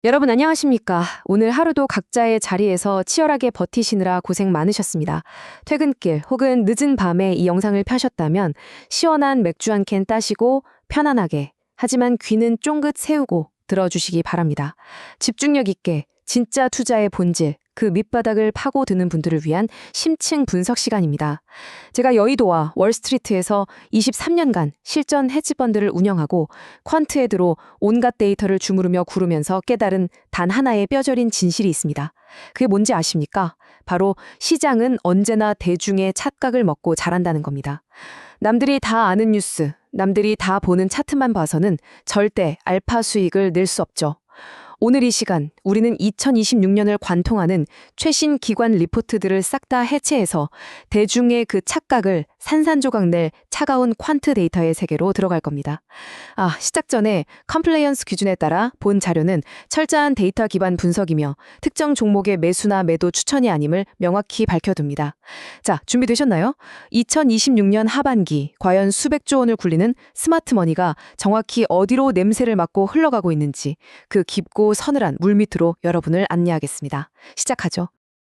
여러분 안녕하십니까? 오늘 하루도 각자의 자리에서 치열하게 버티시느라 고생 많으셨습니다. 퇴근길 혹은 늦은 밤에 이 영상을 펴셨다면 시원한 맥주 한 캔 따시고 편안하게 하지만 귀는 쫑긋 세우고 들어주시기 바랍니다. 집중력 있게 진짜 투자의 본질, 그 밑바닥을 파고드는 분들을 위한 심층 분석 시간입니다. 제가 여의도와 월스트리트에서 23년간 실전 헤지펀드를 운영하고 퀀트에 들어 온갖 데이터를 주무르며 구르면서 깨달은 단 하나의 뼈저린 진실이 있습니다. 그게 뭔지 아십니까? 바로 시장은 언제나 대중의 찻각을 먹고 자란다는 겁니다. 남들이 다 아는 뉴스, 남들이 다 보는 차트만 봐서는 절대 알파 수익을 낼 수 없죠. 오늘 이 시간 우리는 2026년을 관통하는 최신 기관 리포트들을 싹 다 해체해서 대중의 그 착각을 산산조각 낼 차가운 퀀트 데이터의 세계로 들어갈 겁니다. 시작 전에 컴플레이언스 기준에 따라 본 자료는 철저한 데이터 기반 분석이며 특정 종목의 매수나 매도 추천이 아님을 명확히 밝혀둡니다. 자, 준비되셨나요? 2026년 하반기 과연 수백조 원을 굴리는 스마트머니가 정확히 어디로 냄새를 맡고 흘러가고 있는지 그 깊고 서늘한 물밑으로 여러분을 안내하겠습니다. 시작하죠.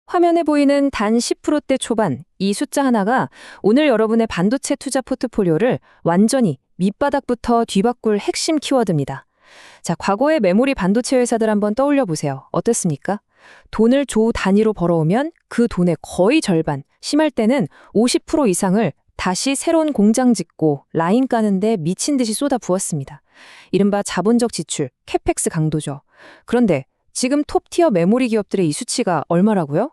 화면에 보이는 단 10%대 초반, 이 숫자 하나가 오늘 여러분의 반도체 투자 포트폴리오를 완전히 밑바닥부터 뒤바꿀 핵심 키워드입니다. 자, 과거의 메모리 반도체 회사들 한번 떠올려 보세요. 어떻습니까? 돈을 조 단위로 벌어오면 그 돈의 거의 절반, 심할 때는 50% 이상을 다시 새로운 공장 짓고 라인 까는데 미친 듯이 쏟아 부었습니다. 이른바 자본적 지출, 캐펙스 강도죠. 그런데 지금 톱티어 메모리 기업들의 이 수치가 얼마라고요?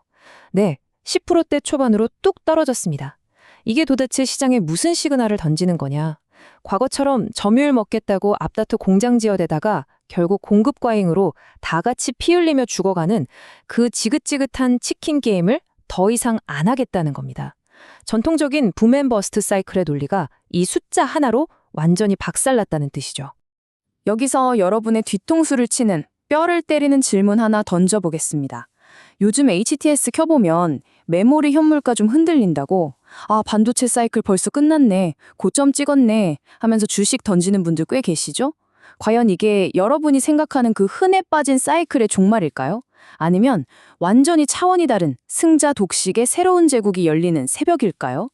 네, 10%대 초반으로 뚝 떨어졌습니다. 이게 도대체 시장에 무슨 시그널을 던지는 거냐? 과거처럼 점유율 먹겠다고 앞다퉈 공장 지어대다가 결국 공급 과잉으로 다 같이 피 흘리며 죽어가는 그 지긋지긋한 치킨 게임을 더 이상 안 하겠다는 겁니다. 전통적인 붐앤버스트 사이클의 논리가 이 숫자 하나로 완전히 박살났다는 뜻이죠. 여기서 여러분의 뒤통수를 치는 뼈를 때리는 질문 하나 던져보겠습니다. 요즘 HTS 켜보면 메모리 현물가 좀 흔들린다고 반도체 사이클 벌써 끝났네, 고점 찍었네 하면서 주식 던지는 분들 꽤 계시죠? 과연 이게 여러분이 생각하는 그 흔해 빠진 사이클의 종말일까요? 아니면 완전히 차원이 다른 승자 독식의 새로운 제국이 열리는 새벽일까요?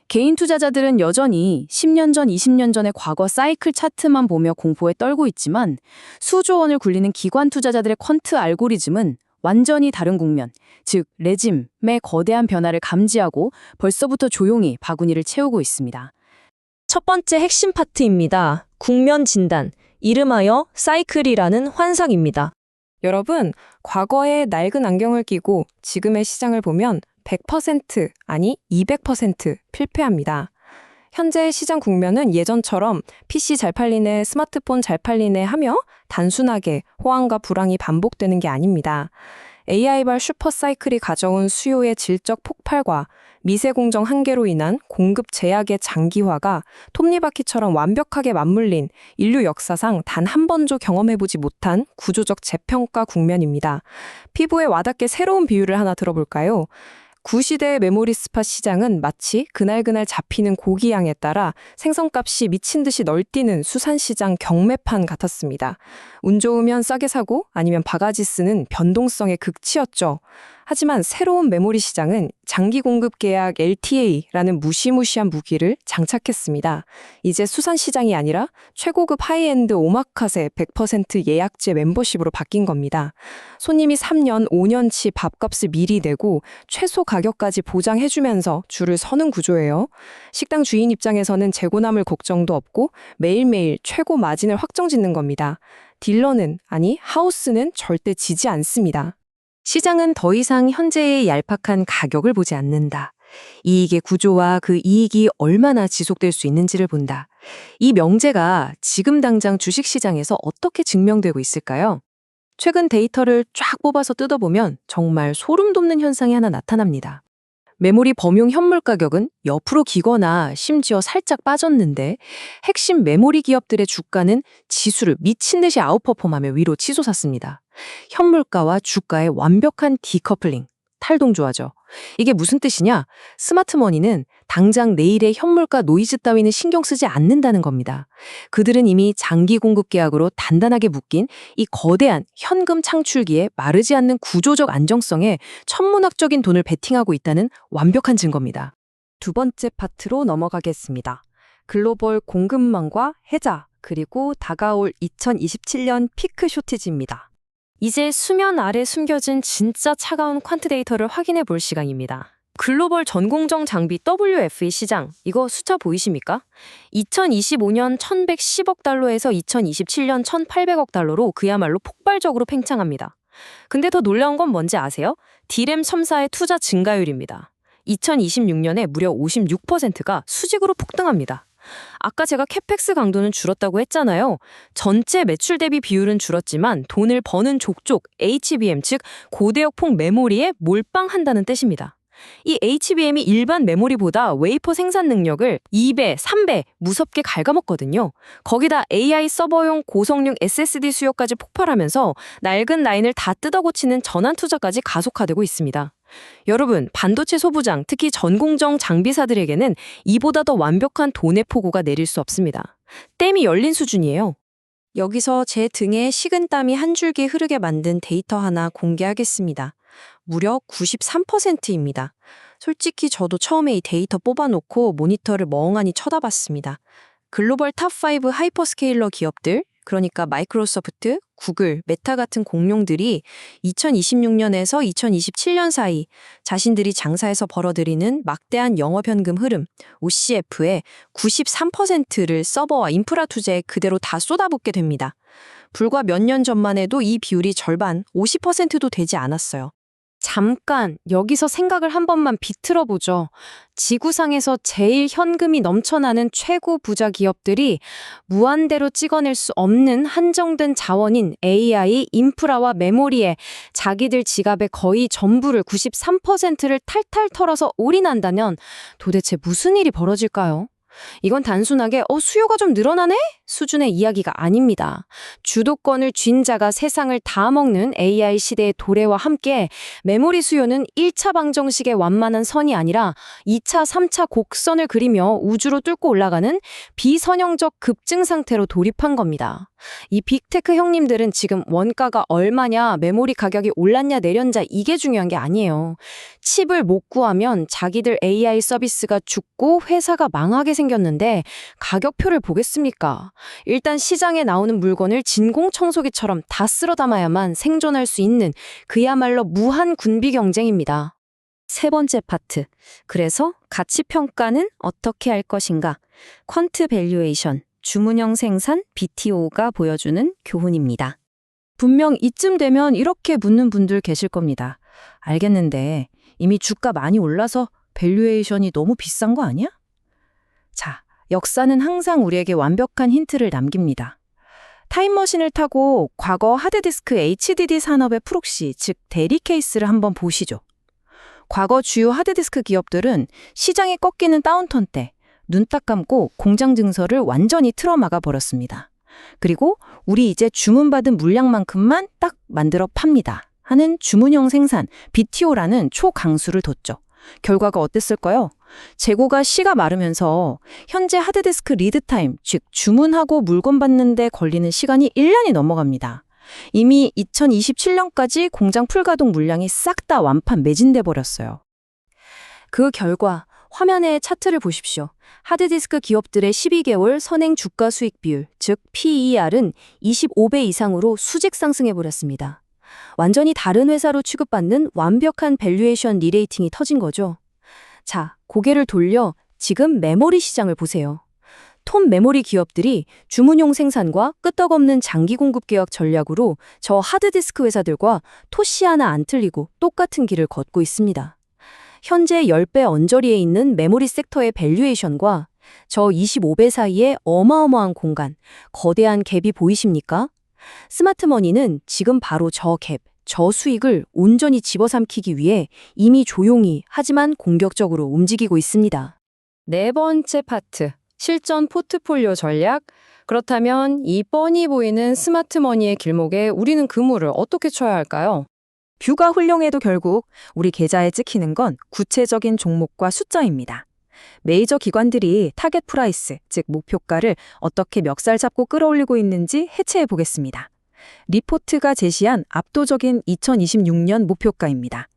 개인 투자자들은 여전히 10년 전, 20년 전의 과거 사이클 차트만 보며 공포에 떨고 있지만 수조 원을 굴리는 기관 투자자들의 퀀트 알고리즘은 완전히 다른 국면, 즉 레짐의 거대한 변화를 감지하고 벌써부터 조용히 바구니를 채우고 있습니다. 첫 번째 핵심 파트입니다. 국면 진단, 이름하여 사이클이라는 환상입니다. 여러분, 과거의 낡은 안경을 끼고 지금의 시장을 보면 100% 아니 200% 필패합니다. 현재의 시장 국면은 예전처럼 PC 잘 팔리네, 스마트폰 잘 팔리네 하며 단순하게 호황과 불황이 반복되는 게 아닙니다. AI발 슈퍼사이클이 가져온 수요의 질적 폭발과 미세공정 한계로 인한 공급 제약의 장기화가 톱니바퀴처럼 완벽하게 맞물린 인류 역사상 단 한 번도 경험해보지 못한 구조적 재평가 국면입니다. 피부에 와닿게 새로운 비유를 하나 들어볼까요? 구시대의 메모리 스팟 시장은 마치 그날그날 잡히는 고기양에 따라 생선값이 미친 듯이 널뛰는 수산시장 경매판 같았습니다. 운 좋으면 싸게 사고 아니면 바가지 쓰는 변동성의 극치였죠. 하지만 새로운 메모리 시장은 장기 공급 계약 LTA라는 무시무시한 무기를 장착했습니다. 이제 수산시장이 아니라 최고급 하이엔드 오마카세 100% 예약제 멤버십으로 바뀐 겁니다. 손님이 3년, 5년치 밥값을 미리 내고 최소 가격까지 보장해주면서 줄을 서는 구조예요. 식당 주인 입장에서는 재고 남을 걱정도 없고 매일매일 최고 마진을 확정짓는 겁니다. 딜러는, 아니 하우스는 절대 지지 않습니다. 시장은 더 이상 현재의 얄팍한 가격을 보지 않는다. 이익의 구조와 그 이익이 얼마나 지속될 수 있는지를 본다. 이 명제가 지금 당장 주식시장에서 어떻게 증명되고 있을까요? 최근 데이터를 쫙 뽑아서 뜯어보면 정말 소름 돋는 현상이 하나 나타납니다. 메모리 범용 현물 가격은 옆으로 기거나 심지어 살짝 빠졌는데 핵심 메모리 기업들의 주가는 지수를 미친 듯이 아웃퍼폼하며 위로 치솟았습니다. 현물가와 주가의 완벽한 디커플링. 탈동조하죠. 이게 무슨 뜻이냐? 스마트머니는 당장 내일의 현물가 노이즈 따위는 신경 쓰지 않는다는 겁니다. 그들은 이미 장기 공급 계약으로 단단하게 묶인 이 거대한 현금 창출기에 마르지 않는 구조적 안정성에 천문학적인 돈을 베팅하고 있다는 완벽한 증거입니다. 두 번째 파트로 넘어가겠습니다. 글로벌 공급망과 해자, 그리고 다가올 2027년 피크 쇼티지입니다. 이제 수면 아래 숨겨진 진짜 차가운 퀀트 데이터를 확인해 볼 시간입니다. 글로벌 전공정 장비 WFE 시장, 이거 숫자 보이십니까? 2025년 1110억 달러에서 2027년 1800억 달러로 그야말로 폭발적으로 팽창합니다. 근데 더 놀라운 건 뭔지 아세요? D램 첨사의 투자 증가율입니다. 2026년에 무려 56%가 수직으로 폭등합니다. 아까 제가 캐펙스 강도는 줄었다고 했잖아요. 전체 매출 대비 비율은 줄었지만 돈을 버는 족족 HBM, 즉 고대역폭 메모리에 몰빵한다는 뜻입니다. 이 HBM이 일반 메모리보다 웨이퍼 생산 능력을 2배, 3배 무섭게 갉아먹거든요. 거기다 AI 서버용 고성능 SSD 수요까지 폭발하면서 낡은 라인을 다 뜯어고치는 전환 투자까지 가속화되고 있습니다. 여러분, 반도체 소부장, 특히 전공정 장비사들에게는 이보다 더 완벽한 돈의 폭우가 내릴 수 없습니다. 댐이 열린 수준이에요. 여기서 제 등에 식은땀이 한 줄기 흐르게 만든 데이터 하나 공개하겠습니다. 무려 93%입니다. 솔직히 저도 처음에 이 데이터 뽑아놓고 모니터를 멍하니 쳐다봤습니다. 글로벌 탑5 하이퍼스케일러 기업들, 그러니까 마이크로소프트, 구글, 메타 같은 공룡들이 2026년에서 2027년 사이 자신들이 장사에서 벌어들이는 막대한 영업현금 흐름, OCF의 93%를 서버와 인프라 투자에 그대로 다 쏟아붓게 됩니다. 불과 몇 년 전만 해도 이 비율이 절반, 50%도 되지 않았어요. 잠깐 여기서 생각을 한 번만 비틀어 보죠. 지구상에서 제일 현금이 넘쳐나는 최고 부자 기업들이 무한대로 찍어낼 수 없는 한정된 자원인 AI, 인프라와 메모리에 자기들 지갑의 거의 전부를 93%를 탈탈 털어서 올인한다면 도대체 무슨 일이 벌어질까요? 이건 단순하게 수요가 좀 늘어나네? 수준의 이야기가 아닙니다. 주도권을 쥔 자가 세상을 다 먹는 AI 시대의 도래와 함께 메모리 수요는 1차 방정식의 완만한 선이 아니라 2차, 3차 곡선을 그리며 우주로 뚫고 올라가는 비선형적 급증 상태로 돌입한 겁니다. 이 빅테크 형님들은 지금 원가가 얼마냐, 메모리 가격이 올랐냐 내렸냐 이게 중요한 게 아니에요. 칩을 못 구하면 자기들 AI 서비스가 죽고 회사가 망하게 생겼는데 가격표를 보겠습니까? 일단 시장에 나오는 물건을 진공청소기처럼 다 쓸어 담아야만 생존할 수 있는 그야말로 무한 군비 경쟁입니다. 세 번째 파트. 그래서 가치 평가는 어떻게 할 것인가? 퀀트 밸류에이션, 주문형 생산, BTO가 보여주는 교훈입니다. 분명 이쯤 되면 이렇게 묻는 분들 계실 겁니다. 알겠는데 이미 주가 많이 올라서 밸류에이션이 너무 비싼 거 아니야? 자, 역사는 항상 우리에게 완벽한 힌트를 남깁니다. 타임머신을 타고 과거 하드디스크 HDD 산업의 프록시, 즉 대리 케이스를 한번 보시죠. 과거 주요 하드디스크 기업들은 시장이 꺾이는 다운턴 때 눈 딱 감고 공장 증설을 완전히 틀어막아 버렸습니다. 그리고 우리 이제 주문받은 물량만큼만 딱 만들어 팝니다 하는 주문형 생산, BTO라는 초강수를 뒀죠. 결과가 어땠을까요? 재고가 씨가 마르면서 현재 하드디스크 리드타임, 즉 주문하고 물건 받는데 걸리는 시간이 1년이 넘어갑니다. 이미 2027년까지 공장 풀가동 물량이 싹 다 완판 매진돼 버렸어요. 그 결과 화면의 차트를 보십시오. 하드디스크 기업들의 12개월 선행 주가 수익 비율, 즉 PER은 25배 이상으로 수직 상승해버렸습니다. 완전히 다른 회사로 취급받는 완벽한 밸류에이션 리레이팅이 터진 거죠. 자, 고개를 돌려 지금 메모리 시장을 보세요. 톱 메모리 기업들이 주문용 생산과 끄떡없는 장기 공급 계약 전략으로 저 하드디스크 회사들과 토시 하나 안 틀리고 똑같은 길을 걷고 있습니다. 현재 10배 언저리에 있는 메모리 섹터의 밸류에이션과 저 25배 사이의 어마어마한 공간, 거대한 갭이 보이십니까? 스마트머니는 지금 바로 저 갭, 저 수익을 온전히 집어삼키기 위해 이미 조용히 하지만 공격적으로 움직이고 있습니다. 네 번째 파트, 실전 포트폴리오 전략. 그렇다면 이 뻔히 보이는 스마트머니의 길목에 우리는 그물을 어떻게 쳐야 할까요? 뷰가 훌륭해도 결국 우리 계좌에 찍히는 건 구체적인 종목과 숫자입니다. 메이저 기관들이 타겟 프라이스, 즉 목표가를 어떻게 멱살 잡고 끌어올리고 있는지 해체해 보겠습니다. 리포트가 제시한 압도적인 2026년 목표가입니다.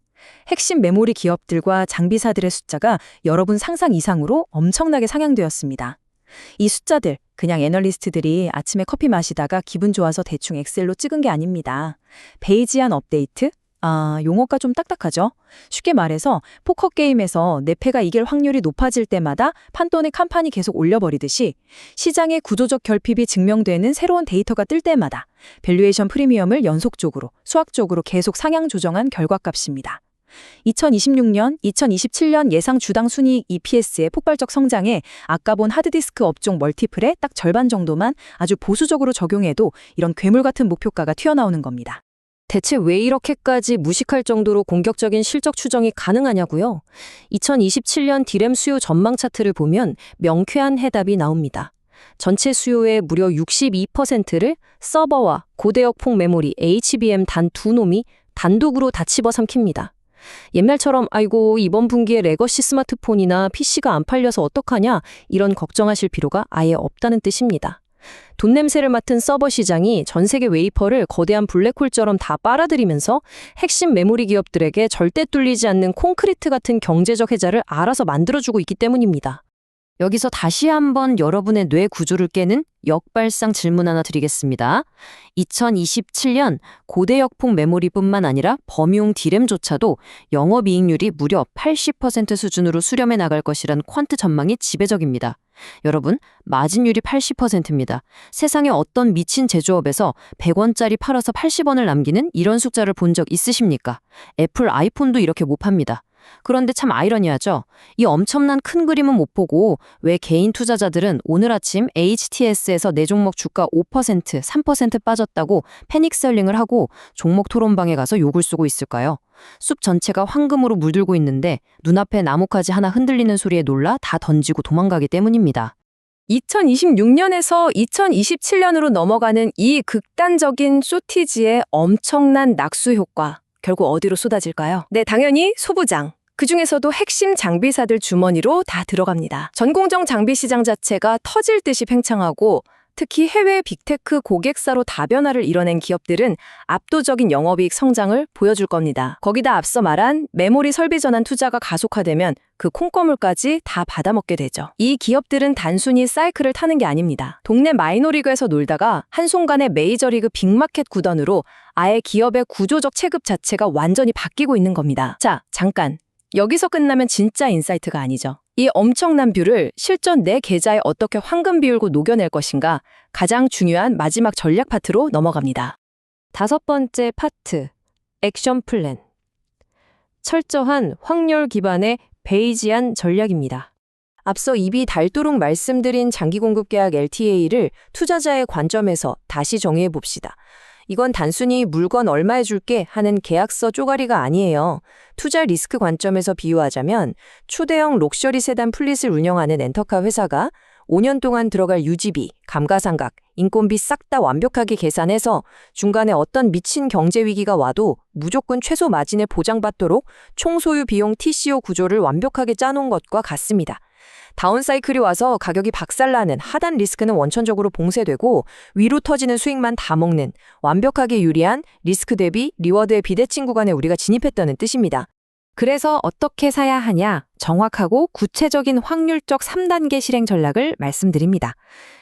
핵심 메모리 기업들과 장비사들의 숫자가 여러분 상상 이상으로 엄청나게 상향되었습니다. 이 숫자들, 그냥 애널리스트들이 아침에 커피 마시다가 기분 좋아서 대충 엑셀로 찍은 게 아닙니다. 베이지안 업데이트? 용어가 좀 딱딱하죠? 쉽게 말해서 포커게임에서 내 패가 이길 확률이 높아질 때마다 판돈의 칸판이 계속 올려버리듯이 시장의 구조적 결핍이 증명되는 새로운 데이터가 뜰 때마다 밸류에이션 프리미엄을 연속적으로, 수학적으로 계속 상향 조정한 결과값입니다. 2026년, 2027년 예상 주당 순이익 EPS의 폭발적 성장에 아까 본 하드디스크 업종 멀티플의 딱 절반 정도만 아주 보수적으로 적용해도 이런 괴물 같은 목표가가 튀어나오는 겁니다. 대체 왜 이렇게까지 무식할 정도로 공격적인 실적 추정이 가능하냐고요? 2027년 디램 수요 전망 차트를 보면 명쾌한 해답이 나옵니다. 전체 수요의 무려 62%를 서버와 고대역폭 메모리 HBM 단 두 놈이 단독으로 다 집어삼킵니다. 옛날처럼 아이고 이번 분기에 레거시 스마트폰이나 PC가 안 팔려서 어떡하냐 이런 걱정하실 필요가 아예 없다는 뜻입니다. 돈 냄새를 맡은 서버 시장이 전 세계 웨이퍼를 거대한 블랙홀처럼 다 빨아들이면서 핵심 메모리 기업들에게 절대 뚫리지 않는 콘크리트 같은 경제적 해자를 알아서 만들어주고 있기 때문입니다. 여기서 다시 한번 여러분의 뇌 구조를 깨는 역발상 질문 하나 드리겠습니다. 2027년 고대역폭 메모리뿐만 아니라 범용 디램조차도 영업이익률이 무려 80% 수준으로 수렴해 나갈 것이란 퀀트 전망이 지배적입니다. 여러분, 마진율이 80%입니다. 세상에 어떤 미친 제조업에서 100원짜리 팔아서 80원을 남기는 이런 숫자를 본 적 있으십니까? 애플 아이폰도 이렇게 못 팝니다. 그런데 참 아이러니하죠. 이 엄청난 큰 그림은 못 보고 왜 개인 투자자들은 오늘 아침 HTS에서 내 종목 주가 5%, 3% 빠졌다고 패닉셀링을 하고 종목 토론방에 가서 욕을 쓰고 있을까요? 숲 전체가 황금으로 물들고 있는데 눈앞에 나뭇가지 하나 흔들리는 소리에 놀라 다 던지고 도망가기 때문입니다. 2026년에서 2027년으로 넘어가는 이 극단적인 쇼티지의 엄청난 낙수 효과. 결국 어디로 쏟아질까요? 네, 당연히 소부장. 그중에서도 핵심 장비사들 주머니로 다 들어갑니다. 전공정 장비 시장 자체가 터질 듯이 팽창하고 특히 해외 빅테크 고객사로 다변화를 이뤄낸 기업들은 압도적인 영업이익 성장을 보여줄 겁니다. 거기다 앞서 말한 메모리 설비 전환 투자가 가속화되면 그 콩고물까지 다 받아먹게 되죠. 이 기업들은 단순히 사이클을 타는 게 아닙니다. 동네 마이너리그에서 놀다가 한순간에 메이저리그 빅마켓 구단으로 아예 기업의 구조적 체급 자체가 완전히 바뀌고 있는 겁니다. 자, 잠깐. 여기서 끝나면 진짜 인사이트가 아니죠. 이 엄청난 뷰를 실전 내 계좌에 어떻게 황금 비율고 녹여낼 것인가 가장 중요한 마지막 전략 파트로 넘어갑니다. 5번째 파트, 액션 플랜. 철저한 확률 기반의 베이지안 전략입니다. 앞서 입이 닳도록 말씀드린 장기 공급 계약 LTA를 투자자의 관점에서 다시 정의해 봅시다. 이건 단순히 물건 얼마에 줄게 하는 계약서 쪼가리가 아니에요. 투자 리스크 관점에서 비유하자면 초대형 럭셔리 세단 플릿을 운영하는 렌터카 회사가 5년 동안 들어갈 유지비, 감가상각, 인건비 싹 다 완벽하게 계산해서 중간에 어떤 미친 경제 위기가 와도 무조건 최소 마진을 보장받도록 총소유 비용 TCO 구조를 완벽하게 짜놓은 것과 같습니다. 다운사이클이 와서 가격이 박살나는 하단 리스크는 원천적으로 봉쇄되고 위로 터지는 수익만 다 먹는 완벽하게 유리한 리스크 대비 리워드의 비대칭 구간에 우리가 진입했다는 뜻입니다. 그래서 어떻게 사야 하냐? 정확하고 구체적인 확률적 3단계 실행 전략을 말씀드립니다.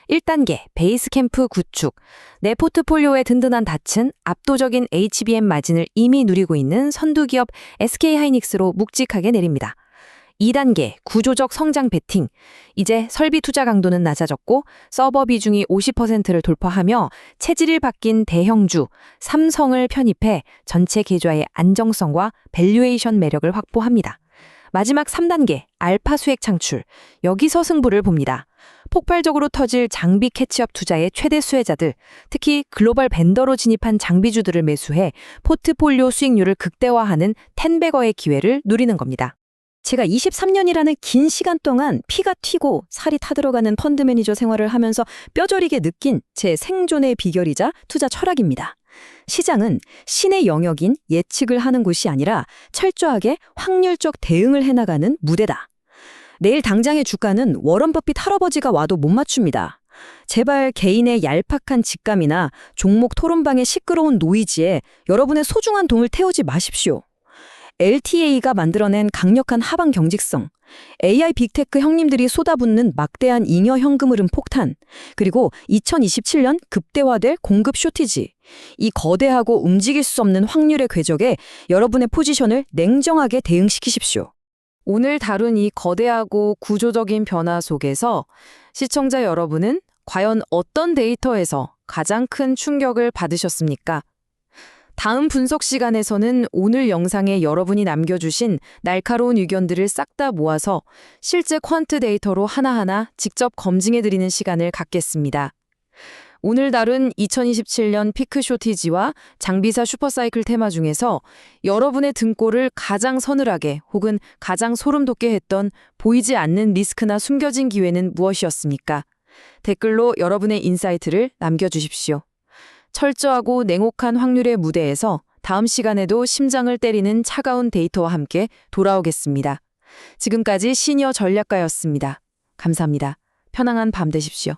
1단계 베이스 캠프 구축. 내 포트폴리오의 든든한 닻은 압도적인 HBM 마진을 이미 누리고 있는 선두기업 SK하이닉스로 묵직하게 내립니다. 2단계 구조적 성장 베팅. 이제 설비 투자 강도는 낮아졌고 서버 비중이 50%를 돌파하며 체질이 바뀐 대형주 삼성을 편입해 전체 계좌의 안정성과 밸류에이션 매력을 확보합니다. 마지막 3단계 알파 수익 창출. 여기서 승부를 봅니다. 폭발적으로 터질 장비 캐치업 투자의 최대 수혜자들, 특히 글로벌 벤더로 진입한 장비주들을 매수해 포트폴리오 수익률을 극대화하는 텐베거의 기회를 누리는 겁니다. 제가 23년이라는 긴 시간 동안 피가 튀고 살이 타들어가는 펀드 매니저 생활을 하면서 뼈저리게 느낀 제 생존의 비결이자 투자 철학입니다. 시장은 신의 영역인 예측을 하는 곳이 아니라 철저하게 확률적 대응을 해나가는 무대다. 내일 당장의 주가는 워런 버핏 할아버지가 와도 못 맞춥니다. 제발 개인의 얄팍한 직감이나 종목 토론방의 시끄러운 노이즈에 여러분의 소중한 돈을 태우지 마십시오. LTA가 만들어낸 강력한 하방 경직성, AI 빅테크 형님들이 쏟아붓는 막대한 잉여 현금 흐름 폭탄, 그리고 2027년 급대화될 공급 쇼티지, 이 거대하고 움직일 수 없는 확률의 궤적에 여러분의 포지션을 냉정하게 대응시키십시오. 오늘 다룬 이 거대하고 구조적인 변화 속에서 시청자 여러분은 과연 어떤 데이터에서 가장 큰 충격을 받으셨습니까? 다음 분석 시간에서는 오늘 영상에 여러분이 남겨주신 날카로운 의견들을 싹 다 모아서 실제 퀀트 데이터로 하나하나 직접 검증해드리는 시간을 갖겠습니다. 오늘 다룬 2027년 피크 쇼티지와 장비사 슈퍼사이클 테마 중에서 여러분의 등골을 가장 서늘하게 혹은 가장 소름 돋게 했던 보이지 않는 리스크나 숨겨진 기회는 무엇이었습니까? 댓글로 여러분의 인사이트를 남겨주십시오. 철저하고 냉혹한 확률의 무대에서 다음 시간에도 심장을 때리는 차가운 데이터와 함께 돌아오겠습니다. 지금까지 시니어 전략가였습니다. 감사합니다. 편안한 밤 되십시오.